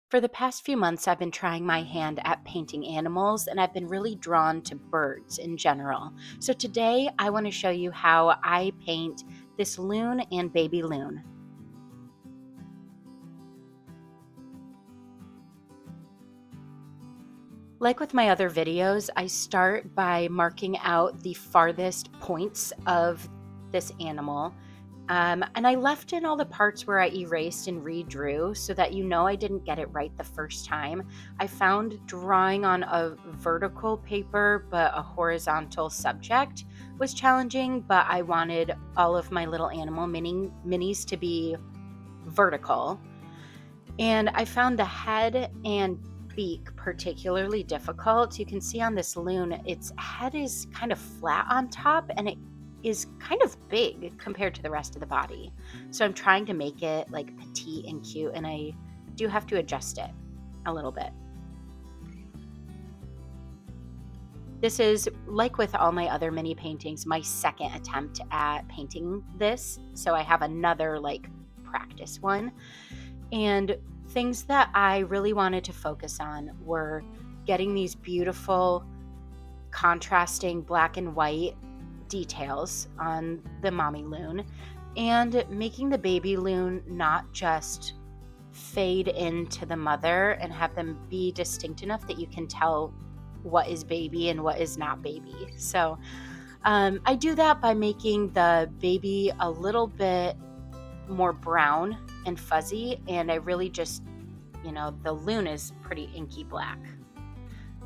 For the past few months, I've been trying my hand at painting animals, and I've been really drawn to birds in general. So today, I want to show you how I paint this loon and baby loon. Like with my other videos, I start by marking out the farthest points of this animal. And I left in all the parts where I erased and redrew so that you know I didn't get it right the first time. I found drawing on a vertical paper but a horizontal subject was challenging, but I wanted all of my little animal minis to be vertical. And I found the head and beak particularly difficult. You can see on this loon, its head is kind of flat on top and it is kind of big compared to the rest of the body. So I'm trying to make it like petite and cute, and I do have to adjust it a little bit. This is, like with all my other mini paintings, my second attempt at painting this. So I have another like practice one. And things that I really wanted to focus on were getting these beautiful contrasting black and white details on the mommy loon and making the baby loon not just fade into the mother and have them be distinct enough that you can tell what is baby and what is not baby. So I do that by making the baby a little bit more brown and fuzzy, and I really just, the loon is pretty inky black.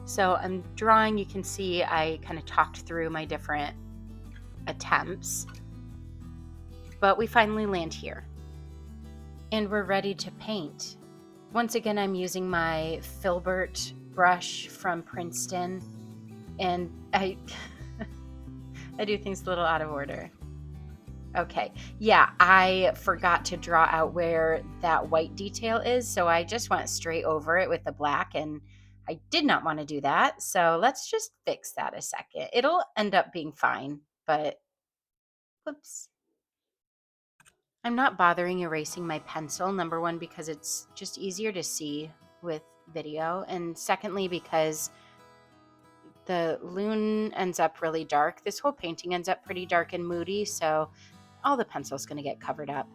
So I'm drawing, you can see I kind of talked through my different attempts, but we finally land here. And we're ready to paint. Once again, I'm using my Filbert brush from Princeton, and I do things a little out of order. Okay, yeah, I forgot to draw out where that white detail is, so I just went straight over it with the black, and I did not want to do that, so let's just fix that a second. It'll end up being fine, but whoops. I'm not bothering erasing my pencil, number one, because it's just easier to see with video, and secondly, because the loon ends up really dark. This whole painting ends up pretty dark and moody, so all the pencil's going to get covered up.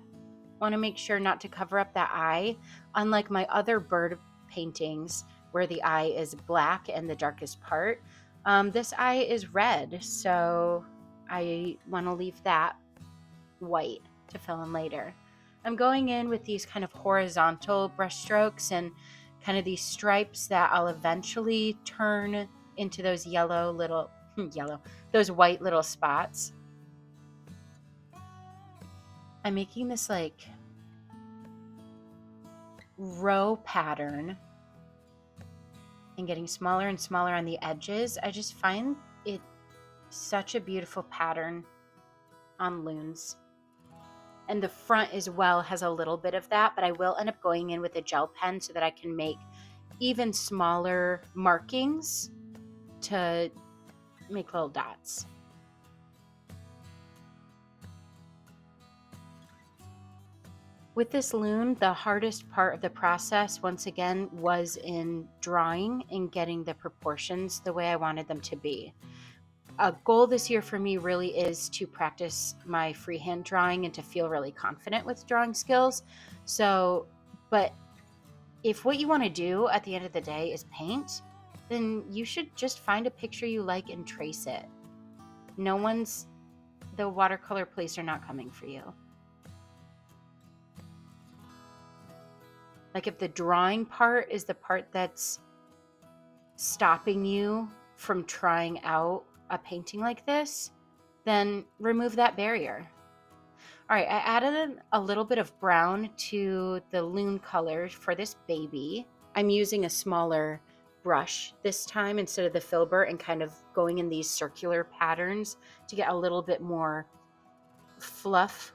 Want to make sure not to cover up that eye. Unlike my other bird paintings where the eye is black and the darkest part, this eye is red, so I want to leave that white to fill in later. I'm going in with these kind of horizontal brush strokes and kind of these stripes that I'll eventually turn into those yellow little those white little spots. I'm making this like row pattern and getting smaller and smaller on the edges. I just find it such a beautiful pattern on loons. And the front as well has a little bit of that, but I will end up going in with a gel pen so that I can make even smaller markings to make little dots. With this loon, the hardest part of the process, once again, was in drawing and getting the proportions the way I wanted them to be. A goal this year for me really is to practice my freehand drawing and to feel really confident with drawing skills. So, but if what you want to do at the end of the day is paint, then you should just find a picture you like and trace it. The watercolor police are not coming for you. Like if the drawing part is the part that's stopping you from trying out a painting like this, then remove that barrier. All right, I added a little bit of brown to the loon color for this baby. I'm using a smaller brush this time instead of the Filbert and kind of going in these circular patterns to get a little bit more fluff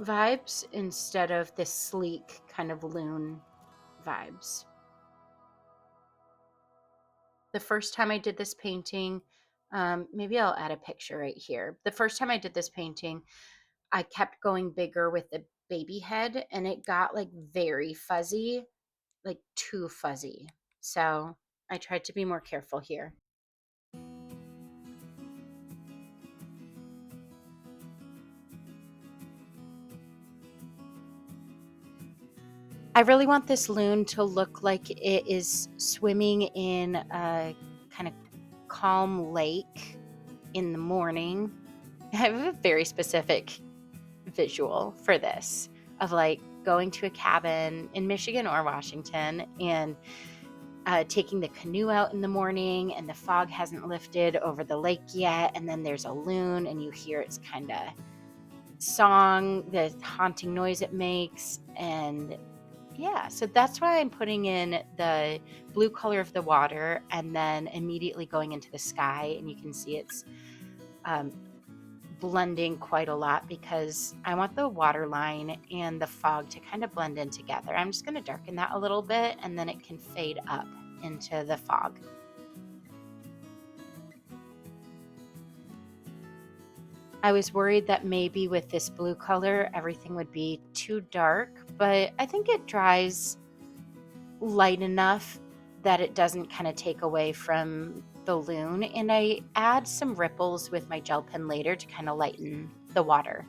vibes instead of this sleek kind of loon vibes. The first time I did this painting, maybe I'll add a picture right here. The first time I did this painting, I kept going bigger with the baby head and it got like very fuzzy. like too fuzzy. So I tried to be more careful here. I really want this loon to look like it is swimming in a kind of calm lake in the morning. I have a very specific visual for this of like going to a cabin in Michigan or Washington and taking the canoe out in the morning, and the fog hasn't lifted over the lake yet. And then there's a loon, and you hear its kind of song, the haunting noise it makes. And yeah, so that's why I'm putting in the blue color of the water and then immediately going into the sky. And you can see it's um, blending quite a lot because I want the water line and the fog to kind of blend in together. I'm just going to darken that a little bit and then it can fade up into the fog. I was worried that maybe with this blue color everything would be too dark, but I think it dries light enough that it doesn't kind of take away from the loon. And I add some ripples with my gel pen later to kind of lighten the water.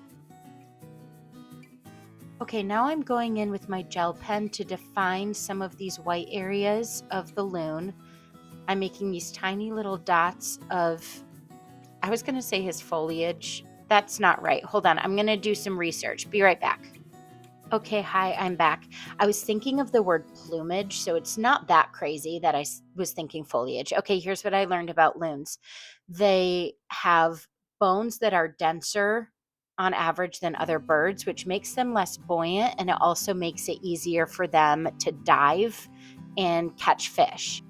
Okay, now I'm going in with my gel pen to define some of these white areas of the loon. I'm making these tiny little dots of, I was going to say his foliage. That's not right. Hold on. I'm going to do some research. Be right back. Okay, hi, I'm back. I was thinking of the word plumage, so it's not that crazy that I was thinking foliage. Okay, here's what I learned about loons. They have bones that are denser on average than other birds, which makes them less buoyant, and it also makes it easier for them to dive and catch fish.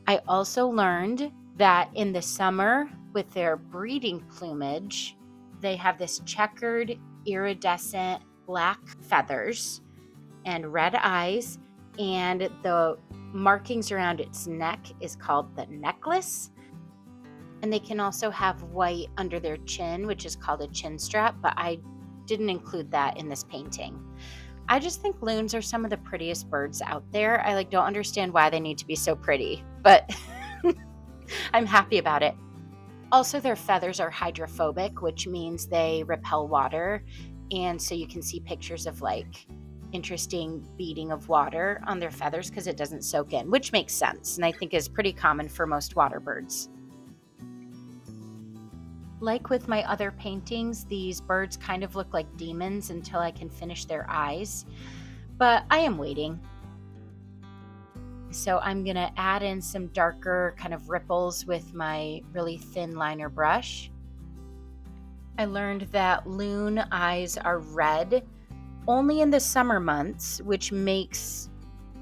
I also learned that in the summer, with their breeding plumage, they have this checkered, iridescent black feathers and red eyes, and the markings around its neck is called the necklace. And they can also have white under their chin, which is called a chin strap, but I didn't include that in this painting. I just think loons are some of the prettiest birds out there. I don't understand why they need to be so pretty, but I'm happy about it. Also, their feathers are hydrophobic, which means they repel water. And so you can see pictures of interesting beading of water on their feathers because it doesn't soak in, which makes sense. And I think is pretty common for most water birds. Like with my other paintings, these birds kind of look like demons until I can finish their eyes. But I am waiting. So I'm going to add in some darker kind of ripples with my really thin liner brush. I learned that loon eyes are red only in the summer months, which makes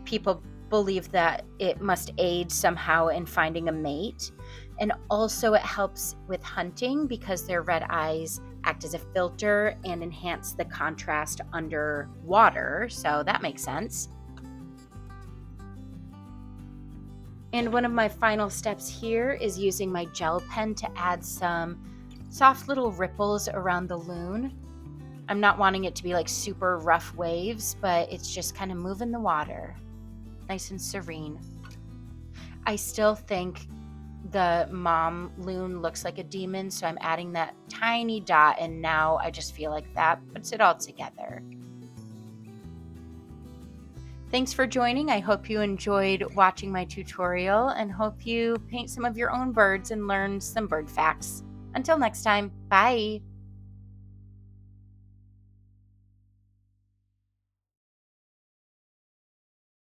people believe that it must aid somehow in finding a mate. And also it helps with hunting because their red eyes act as a filter and enhance the contrast underwater. So that makes sense. And one of my final steps here is using my gel pen to add some soft little ripples around the loon. I'm not wanting it to be super rough waves, but it's just kind of moving the water. Nice and serene. I still think the mom loon looks like a demon, so I'm adding that tiny dot, and now I just feel like that puts it all together. Thanks for joining. I hope you enjoyed watching my tutorial and hope you paint some of your own birds and learn some bird facts. Until next time, bye.